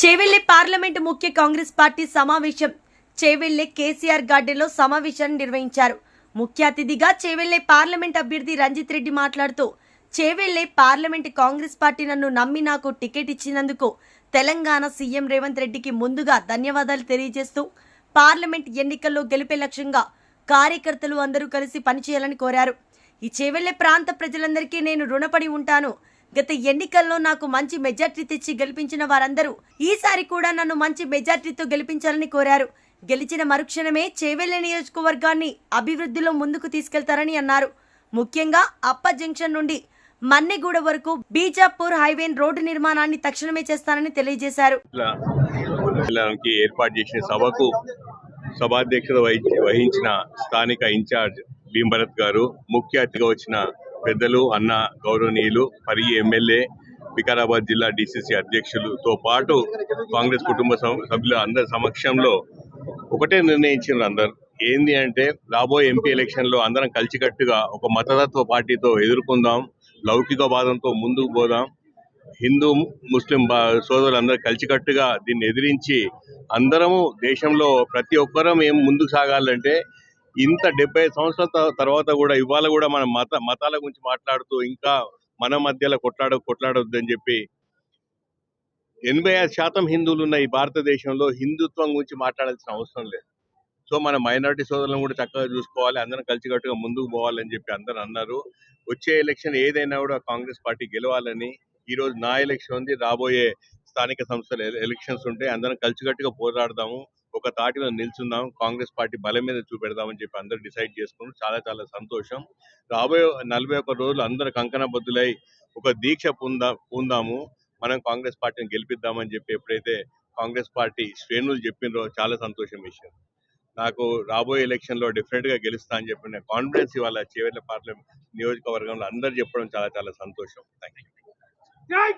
చేవెళ్లే parliament ముఖ్య Congress party సమావేశం చేవెళ్లే కేసీఆర్ గార్డెన్లో సమావేశాన్ని నిర్వహించారు. ముఖ్య అతిథిగా చేవెళ్లే పార్లమెంట్ అభ్యర్థి రంజిత్ రెడ్డి మాట్లాడుతూ చేవెళ్లే పార్లమెంట్ కాంగ్రెస్ పార్టీ నన్ను నమ్మి నాకు టికెట్ ఇచ్చినందుకు తెలంగాణ సీఎం రేవంత్ రెడ్డికి ముందుగా ధన్యవాదాలు తెలియజేస్తూ పార్లమెంట్ ఎన్నికల్లో గెలిపే లక్ష్యంగా కార్యకర్తలు అందరూ కలిసి పనిచేయాలని కోరారు. ఈ చేవెళ్లే ప్రాంత ప్రజలందరికీ నేను రుణపడి ఉంటాను. గత ఎన్నికల్లో నాకు మంచి మెజార్టీ తెచ్చి గెలిపించిన వారందరూ ఈసారి కూడా నన్ను మంచి మెజార్టీతో గెలిపించాలని కోరారు. గెలిచిన మరుక్షణమే చేవెళ్లే నియోజకవర్గాన్ని అభివృద్ధిలో ముందుకు తీసుకెళ్తారని అన్నారు. ముఖ్యంగా అప్ప జంక్షన్ నుండి మన్నెగూడ వరకు బీజాపూర్ హైవే రోడ్డు నిర్మాణాన్ని తక్షణమే చేస్తానని తెలియజేశారు. ఏర్పాటు చేసిన సభకు సభాధ్యక్షత వహించిన స్థానిక ఇన్ఛార్జ్ భీంభరత్ గారు, ముఖ్య అతిథిగా వచ్చిన పెద్దలు అన్న గౌరవనీయులు పరిగి ఎమ్మెల్యే, వికారాబాద్ జిల్లా డిసిసి అధ్యక్షులతో పాటు కాంగ్రెస్ కుటుంబ సభ్యుల అందరి సమక్షంలో ఒకటే నిర్ణయించారు. అందరు ఏంది అంటే రాబోయే ఎంపీ ఎలక్షన్లో అందరం కలిసికట్టుగా ఒక మతతత్వ పార్టీతో ఎదుర్కొందాం, లౌకికవాదంతో ముందుకు పోదాం, హిందూ ముస్లిం సోదరులందరూ కలిసికట్టుగా దీన్ని ఎదిరించి అందరము దేశంలో ప్రతి ఒక్కరం ఏం ముందుకు సాగాలంటే ఇంత 75 సంవత్సరాల తర్వాత కూడా ఇవాళ కూడా మనం మతాల గురించి మాట్లాడుతూ ఇంకా మన మధ్యలో కొట్లాడొద్దని చెప్పి 85% హిందువులు ఉన్న ఈ భారతదేశంలో హిందుత్వం గురించి మాట్లాడాల్సిన అవసరం లేదు. సో మన మైనారిటీ సోదరులను కూడా చక్కగా చూసుకోవాలి, అందరం కలిసికట్టుగా ముందుకు పోవాలని చెప్పి అందరూ అన్నారు. వచ్చే ఎలక్షన్ ఏదైనా కూడా కాంగ్రెస్ పార్టీ గెలవాలని, ఈరోజు నా ఎలక్షన్ ఉంది, రాబోయే స్థానిక సంస్థల ఎలక్షన్స్ ఉంటాయి, అందరం కలిసికట్టుగా పోరాడదాము, ఒక తాటిలో నిల్చుందాం, కాంగ్రెస్ పార్టీ బలం మీద చూపెడదామని చెప్పి అందరూ డిసైడ్ చేసుకున్నారు. చాలా చాలా సంతోషం. రాబోయే 41 రోజులు అందరూ కంకణబద్దులై ఒక దీక్ష పూందాము, మనం కాంగ్రెస్ పార్టీని గెలిపిద్దామని చెప్పి ఎప్పుడైతే కాంగ్రెస్ పార్టీ శ్రేణులు చెప్పినరో చాలా సంతోషం విషయం. నాకు రాబోయే ఎలక్షన్లో డెఫినెట్గా గెలుస్తా అని చెప్పిన కాన్ఫిడెన్స్ ఇవాళ చేవెళ్ల పార్లమెంట్ నియోజకవర్గంలో అందరూ చెప్పడం చాలా చాలా సంతోషం. Thank you.